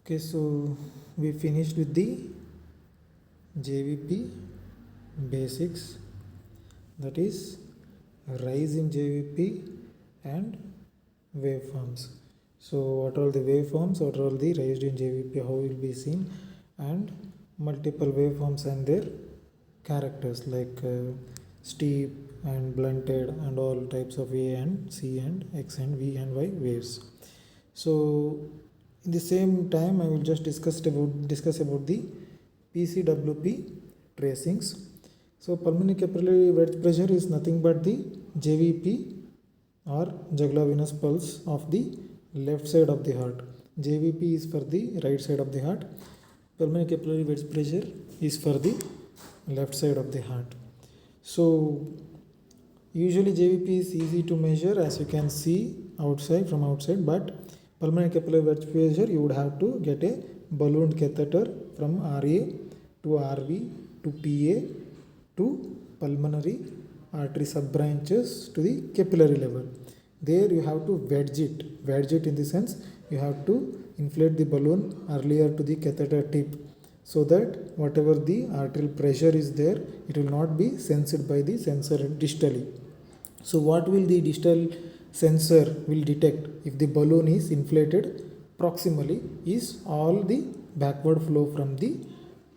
Okay, so we finished with the JVP basics, that is rise in JVP and waveforms. So what are the waveforms, what are the raised in JVP, how will be seen, and multiple waveforms and their characters like steep and blunted and all types of A and C and X and V and Y waves. So in the same time I will just discuss about the PCWP tracings. So pulmonary capillary wedge pressure is nothing but the JVP or jugular venous pulse of the left side of the heart. JVP is for the right side of the heart. Pulmonary capillary wedge pressure is for the left side of the heart. So usually JVP is easy to measure, as you can see from outside, but pulmonary capillary wedge pressure you would have to get a ballooned catheter from RA to RV to PA to pulmonary artery subbranches to the capillary level. There you have to wedge it in the sense you have to inflate the balloon earlier to the catheter tip, so that whatever the arterial pressure is there, it will not be sensed by the sensor distally. So what will the distal sensor will detect if the balloon is inflated proximally is all the backward flow from the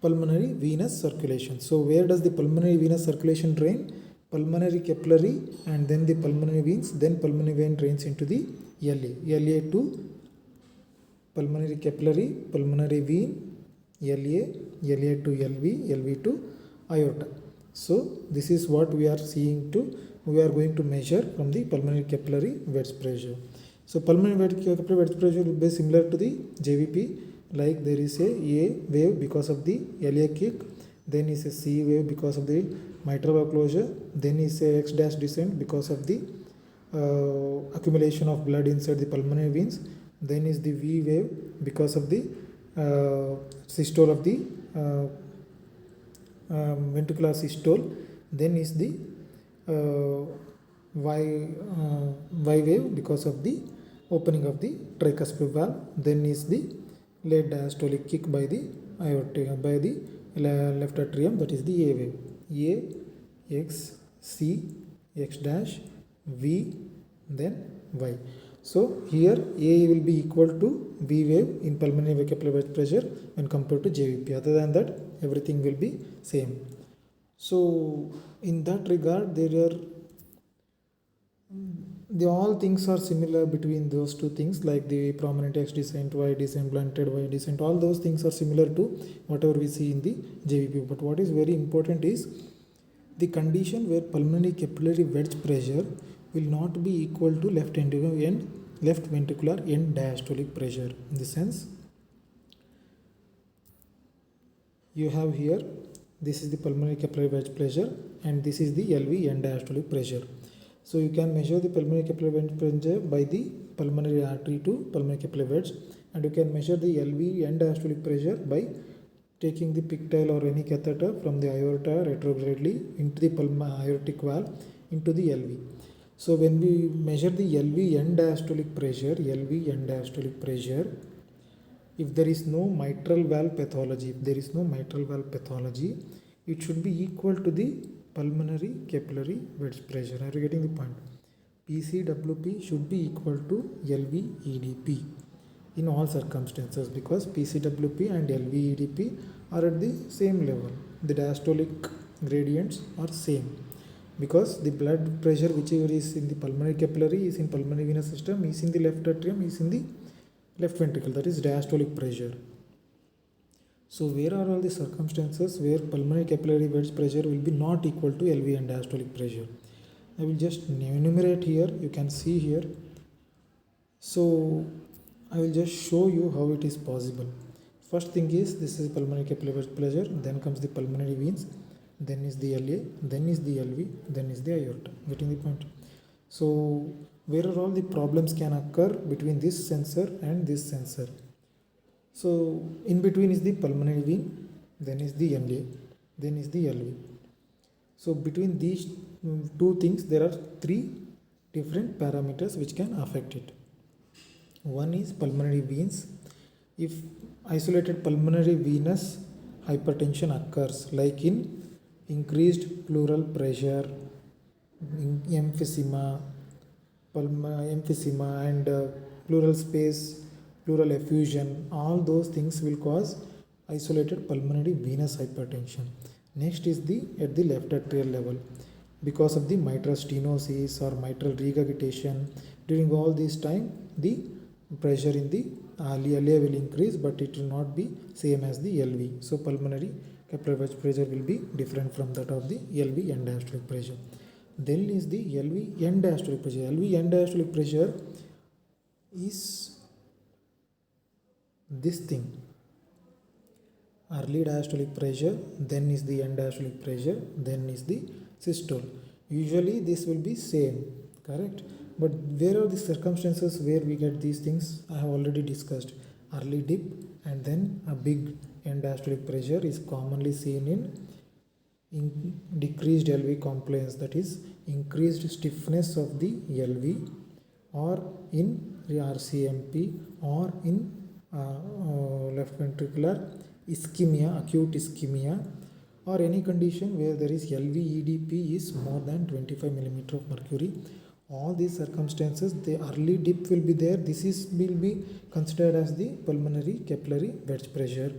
pulmonary venous circulation. So where does the pulmonary venous circulation drain? Pulmonary capillary and then the pulmonary veins, then pulmonary vein drains into the LA to pulmonary capillary, pulmonary vein, LA to LV to aorta. So this is what we are going to measure from the pulmonary capillary wedge pressure. So pulmonary capillary wedge pressure will be similar to the JVP, like there is a wave because of the LA kick, then is a C wave because of the mitral valve closure, then is a X dash descent because of the accumulation of blood inside the pulmonary veins, then is the V wave because of the systole of the ventricular systole, then is the Y wave because of the opening of the tricuspid valve, then is the late diastolic kick by the aorta, by the left atrium, that is the A wave. A, X, C, X dash, V, then Y. So here A will be equal to V wave in pulmonary capillary wedge pressure when compared to JVP. Other than that, everything will be same. So in that regard, all things are similar between those two things, like the prominent X descent, Y descent, blunted Y descent. All those things are similar to whatever we see in the JVP. But what is very important is the condition where pulmonary capillary wedge pressure will not be equal to left ventricular end diastolic pressure. In the sense, you have here, this is the pulmonary capillary wedge pressure and this is the LV end diastolic pressure. So you can measure the pulmonary capillary wedge pressure by the pulmonary artery to pulmonary capillary wedge, and you can measure the LV end diastolic pressure by taking the pigtail or any catheter from the aorta retrogradely into the aortic valve into the LV. So when we measure the LV end diastolic pressure, if there is no mitral valve pathology, it should be equal to the pulmonary capillary wedge pressure. Are you getting the point? PCWP should be equal to LVEDP in all circumstances, because PCWP and LVEDP are at the same level. The diastolic gradients are same, because the blood pressure whichever is in the pulmonary capillary is in pulmonary venous system, is in the left atrium, is in the left ventricle, that is diastolic pressure. So where are all the circumstances where pulmonary capillary wedge pressure will be not equal to LV and diastolic pressure? I will just enumerate here, you can see here. So I will just show you how it is possible. First thing is, this is pulmonary capillary wedge pressure, then comes the pulmonary veins, then is the LA, then is the LV, then is the aorta. Getting the point? So where are all the problems can occur between this sensor and this sensor? So in between is the pulmonary vein, then is the LA, then is the LV. So between these two things there are three different parameters which can affect it. One is pulmonary veins. If isolated pulmonary venous hypertension occurs, like in increased pleural pressure, emphysema, emphysema and pleural space, pleural effusion. All those things will cause isolated pulmonary venous hypertension. Next is the at the left atrial level, because of the mitral stenosis or mitral regurgitation. During all this time, the pressure in the LA will increase, but it will not be same as the LV. So pulmonary capillary wedge pressure will be different from that of the LV end diastolic pressure. Then is the LV end diastolic pressure. LV end diastolic pressure is this thing. Early diastolic pressure, then is the end diastolic pressure, then is the systole. Usually this will be same, correct? But where are the circumstances where we get these things? I have already discussed. Early dip and then a big end diastolic pressure is commonly seen in decreased LV compliance, that is increased stiffness of the LV, or in RCMP, or in left ventricular ischemia, acute ischemia, or any condition where there is LV-EDP is more than 25 millimeter of mercury. All these circumstances, the early dip will be there. This will be considered as the pulmonary capillary wedge pressure.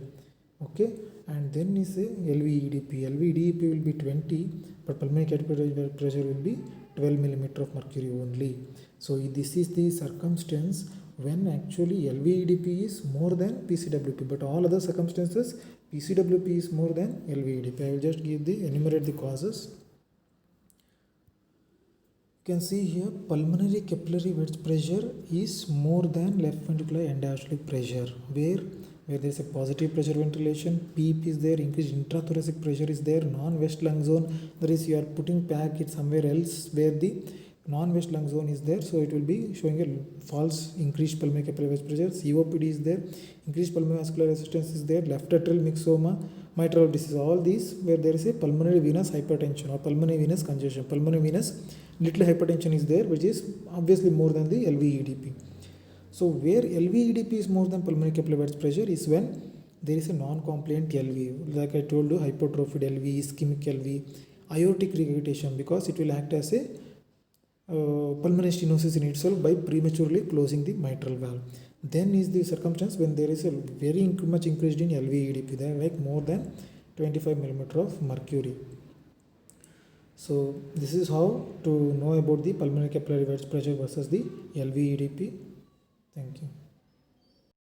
Okay, and then is a LV-EDP. LV-EDP will be 20, but pulmonary capillary wedge pressure will be 12 millimeter of mercury only. So this is the circumstance when actually LV-EDP is more than PCWP, but all other circumstances PCWP is more than LV-EDP. I will just enumerate the causes. You can see here pulmonary capillary wedge pressure is more than left ventricular end diastolic pressure, where there is a positive pressure ventilation, PEEP is there, increased intrathoracic pressure is there, non-west lung zone, that is you are putting pack it somewhere else where the non-west lung zone is there, so it will be showing a false increased pulmonary capillary wedge pressure. COPD is there, increased pulmonary vascular resistance is there, left atrial myxoma, mitral disease, all these where there is a pulmonary venous hypertension or pulmonary venous congestion. Pulmonary venous little hypertension is there, which is obviously more than the LV-EDP. So where LV-EDP is more than pulmonary capillary wedge pressure is when there is a non-compliant LV, like I told you, hypertrophied LV, ischemic LV, aortic regurgitation, because it will act as a pulmonary stenosis in itself by prematurely closing the mitral valve. Then is the circumstance when there is a very much increased in LV-EDP, they are like more than 25 millimeter of mercury. So this is how to know about the pulmonary capillary wedge pressure versus the LV-EDP. Thank you.